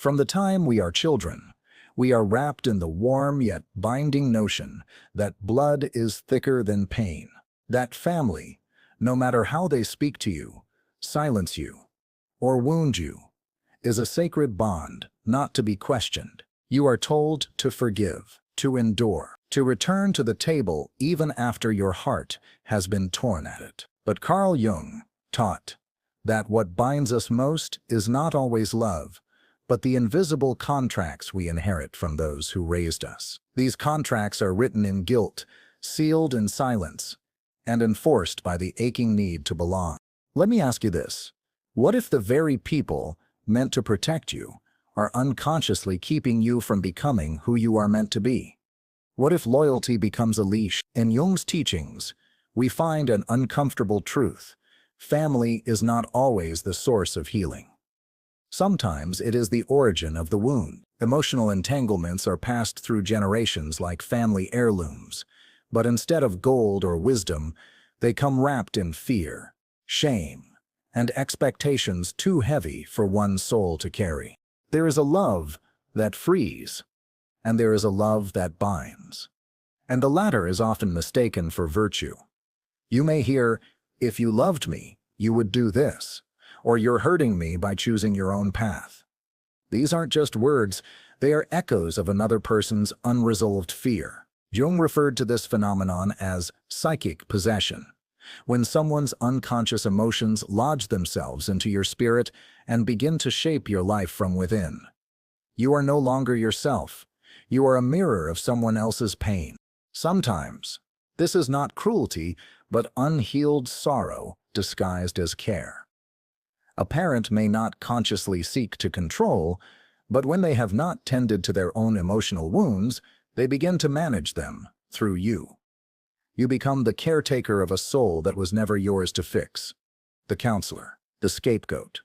From the time we are children, we are wrapped in the warm yet binding notion that blood is thicker than pain, that family, no matter how they speak to you, silence you, or wound you, is a sacred bond not to be questioned. You are told to forgive, to endure, to return to the table even after your heart has been torn at it. But Carl Jung taught that what binds us most is not always love, but the invisible contracts we inherit from those who raised us. These contracts are written in guilt, sealed in silence, and enforced by the aching need to belong. Let me ask you this. What if the very people meant to protect you are unconsciously keeping you from becoming who you are meant to be? What if loyalty becomes a leash? In Jung's teachings, we find an uncomfortable truth. Family is not always the source of healing. Sometimes it is the origin of the wound. Emotional entanglements are passed through generations like family heirlooms, but instead of gold or wisdom, they come wrapped in fear, shame, and expectations too heavy for one soul to carry. There is a love that frees, and there is a love that binds. And the latter is often mistaken for virtue. You may hear, "If you loved me, you would do this," or "You're hurting me by choosing your own path." These aren't just words, they are echoes of another person's unresolved fear. Jung referred to this phenomenon as psychic possession, when someone's unconscious emotions lodge themselves into your spirit and begin to shape your life from within. You are no longer yourself. You are a mirror of someone else's pain. Sometimes, this is not cruelty, but unhealed sorrow disguised as care. A parent may not consciously seek to control, but when they have not tended to their own emotional wounds, they begin to manage them through you. You become the caretaker of a soul that was never yours to fix, the counselor, the scapegoat,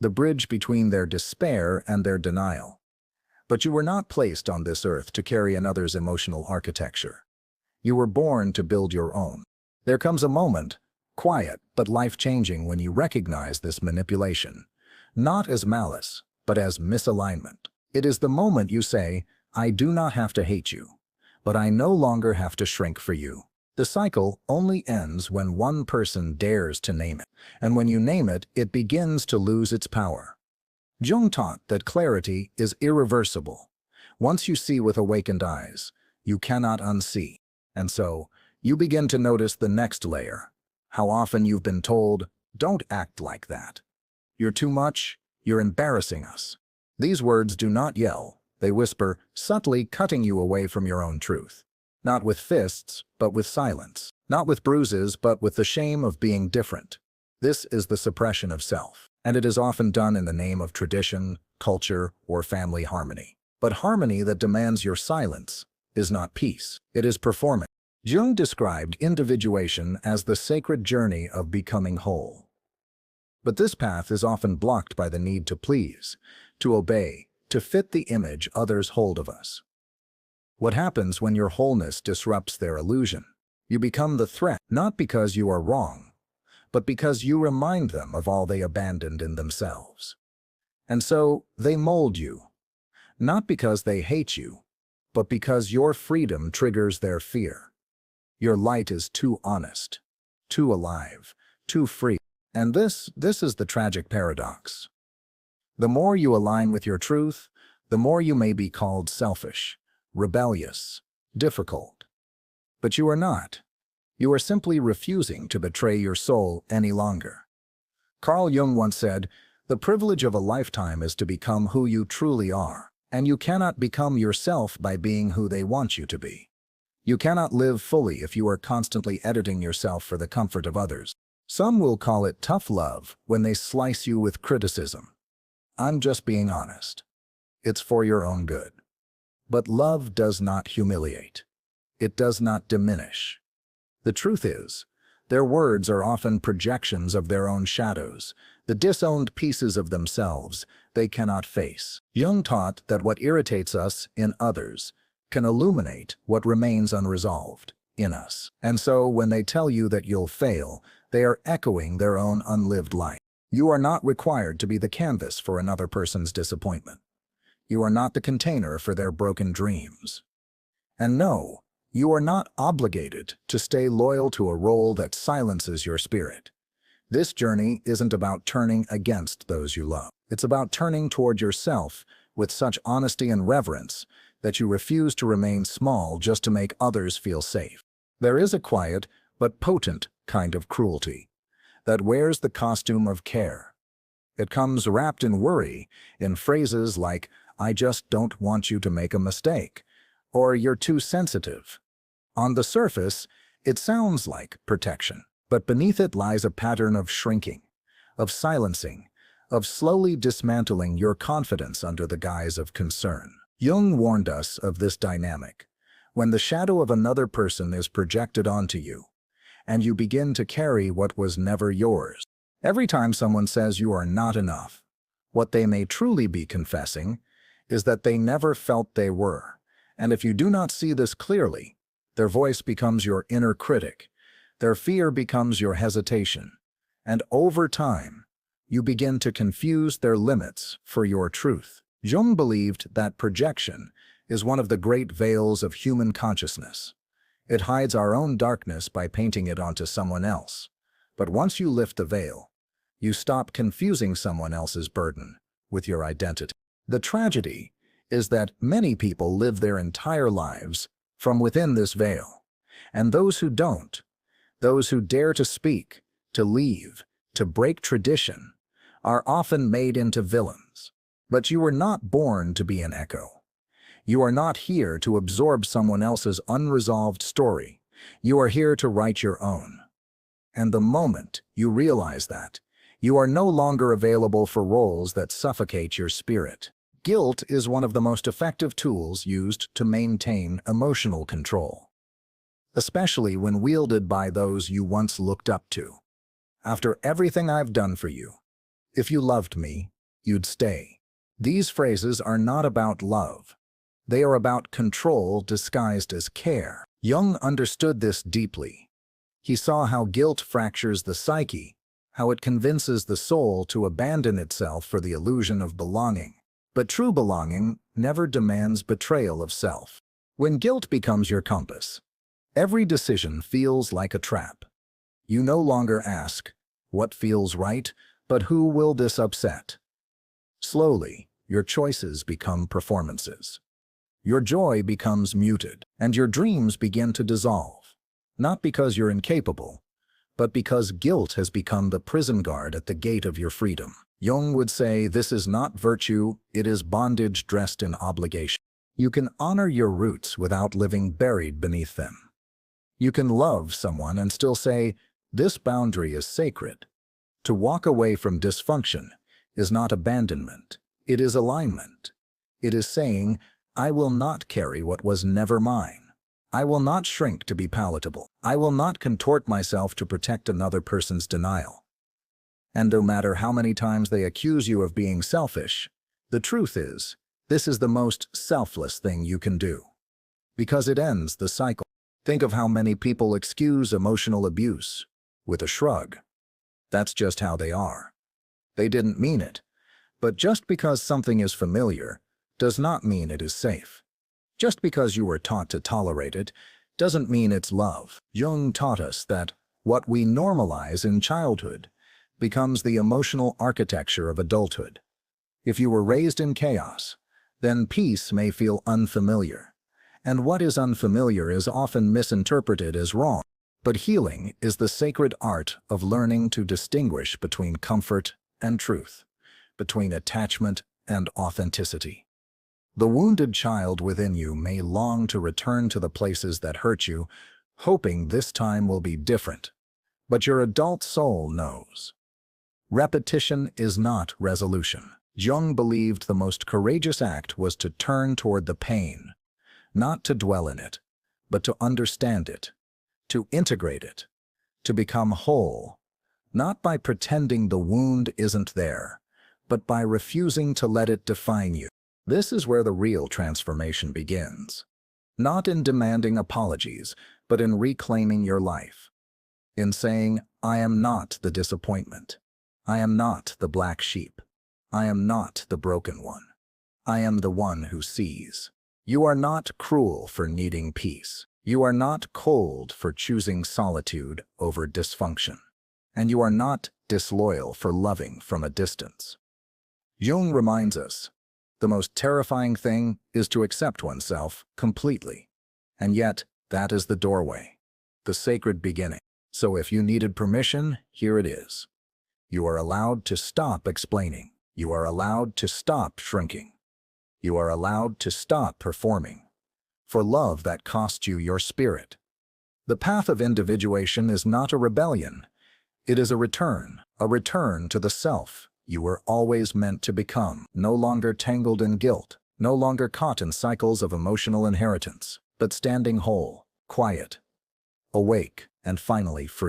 the bridge between their despair and their denial. But you were not placed on this earth to carry another's emotional architecture. You were born to build your own. There comes a moment, quiet but life-changing, when you recognize this manipulation, not as malice, but as misalignment. It is the moment you say, "I do not have to hate you, but I no longer have to shrink for you." The cycle only ends when one person dares to name it, and when you name it, it begins to lose its power. Jung taught that clarity is irreversible. Once you see with awakened eyes, you cannot unsee. And so, you begin to notice the next layer. How often you've been told, "Don't act like that. You're too much. You're embarrassing us." These words do not yell. They whisper, subtly cutting you away from your own truth. Not with fists, but with silence. Not with bruises, but with the shame of being different. This is the suppression of self, and it is often done in the name of tradition, culture, or family harmony. But harmony that demands your silence is not peace. It is performance. Jung described individuation as the sacred journey of becoming whole. But this path is often blocked by the need to please, to obey, to fit the image others hold of us. What happens when your wholeness disrupts their illusion? You become the threat, not because you are wrong, but because you remind them of all they abandoned in themselves. And so they mold you, not because they hate you, but because your freedom triggers their fear. Your light is too honest, too alive, too free. And this is the tragic paradox. The more you align with your truth, the more you may be called selfish, rebellious, difficult. But you are not. You are simply refusing to betray your soul any longer. Carl Jung once said, "The privilege of a lifetime is to become who you truly are, and you cannot become yourself by being who they want you to be. You cannot live fully if you are constantly editing yourself for the comfort of others." Some will call it tough love when they slice you with criticism. I'm just being honest. It's for your own good. But love does not humiliate. It does not diminish. The truth is, their words are often projections of their own shadows, the disowned pieces of themselves they cannot face. Jung taught that what irritates us in others can illuminate what remains unresolved in us. And so when they tell you that you'll fail, they are echoing their own unlived life. You are not required to be the canvas for another person's disappointment. You are not the container for their broken dreams. And no, you are not obligated to stay loyal to a role that silences your spirit. This journey isn't about turning against those you love. It's about turning toward yourself with such honesty and reverence that you refuse to remain small just to make others feel safe. There is a quiet but potent kind of cruelty that wears the costume of care. It comes wrapped in worry, in phrases like, "I just don't want you to make a mistake," or "you're too sensitive." On the surface, it sounds like protection, but beneath it lies a pattern of shrinking, of silencing, of slowly dismantling your confidence under the guise of concern. Jung warned us of this dynamic. When the shadow of another person is projected onto you, and you begin to carry what was never yours. Every time someone says you are not enough, what they may truly be confessing is that they never felt they were. And if you do not see this clearly, their voice becomes your inner critic, their fear becomes your hesitation, and over time, you begin to confuse their limits for your truth. Jung believed that projection is one of the great veils of human consciousness. It hides our own darkness by painting it onto someone else. But once you lift the veil, you stop confusing someone else's burden with your identity. The tragedy is that many people live their entire lives from within this veil. And those who don't, those who dare to speak, to leave, to break tradition, are often made into villains. But you were not born to be an echo. You are not here to absorb someone else's unresolved story. You are here to write your own. And the moment you realize that, you are no longer available for roles that suffocate your spirit. Guilt is one of the most effective tools used to maintain emotional control, especially when wielded by those you once looked up to. After everything I've done for you, if you loved me, you'd stay. These phrases are not about love. They are about control disguised as care. Jung understood this deeply. He saw how guilt fractures the psyche, how it convinces the soul to abandon itself for the illusion of belonging. But true belonging never demands betrayal of self. When guilt becomes your compass, every decision feels like a trap. You no longer ask, "What feels right?" but "Who will this upset?" Slowly, your choices become performances. Your joy becomes muted, and your dreams begin to dissolve. Not because you're incapable, but because guilt has become the prison guard at the gate of your freedom. Jung would say this is not virtue, it is bondage dressed in obligation. You can honor your roots without living buried beneath them. You can love someone and still say, "This boundary is sacred." To walk away from dysfunction is not abandonment, it is alignment. It is saying, "I will not carry what was never mine. I will not shrink to be palatable. I will not contort myself to protect another person's denial." And no matter how many times they accuse you of being selfish, the truth is, this is the most selfless thing you can do. Because it ends the cycle. Think of how many people excuse emotional abuse with a shrug. That's just how they are. They didn't mean it. But just because something is familiar does not mean it is safe. Just because you were taught to tolerate it doesn't mean it's love. Jung taught us that what we normalize in childhood becomes the emotional architecture of adulthood. If you were raised in chaos, then peace may feel unfamiliar. And what is unfamiliar is often misinterpreted as wrong. But healing is the sacred art of learning to distinguish between comfort and truth, between attachment and authenticity. The wounded child within you may long to return to the places that hurt you, hoping this time will be different. But your adult soul knows. Repetition is not resolution. Jung believed the most courageous act was to turn toward the pain, not to dwell in it, but to understand it, to integrate it, to become whole, not by pretending the wound isn't there, but by refusing to let it define you. This is where the real transformation begins. Not in demanding apologies, but in reclaiming your life. In saying, "I am not the disappointment. I am not the black sheep. I am not the broken one. I am the one who sees. You are not cruel for needing peace. You are not cold for choosing solitude over dysfunction. And you are not disloyal for loving from a distance. Jung reminds us, the most terrifying thing is to accept oneself completely. And yet, that is the doorway, the sacred beginning. So if you needed permission, here it is. You are allowed to stop explaining. You are allowed to stop shrinking. You are allowed to stop performing. For love that cost you your spirit. The path of individuation is not a rebellion. It is a return to the self you were always meant to become, no longer tangled in guilt, no longer caught in cycles of emotional inheritance, but standing whole, quiet, awake, and finally free.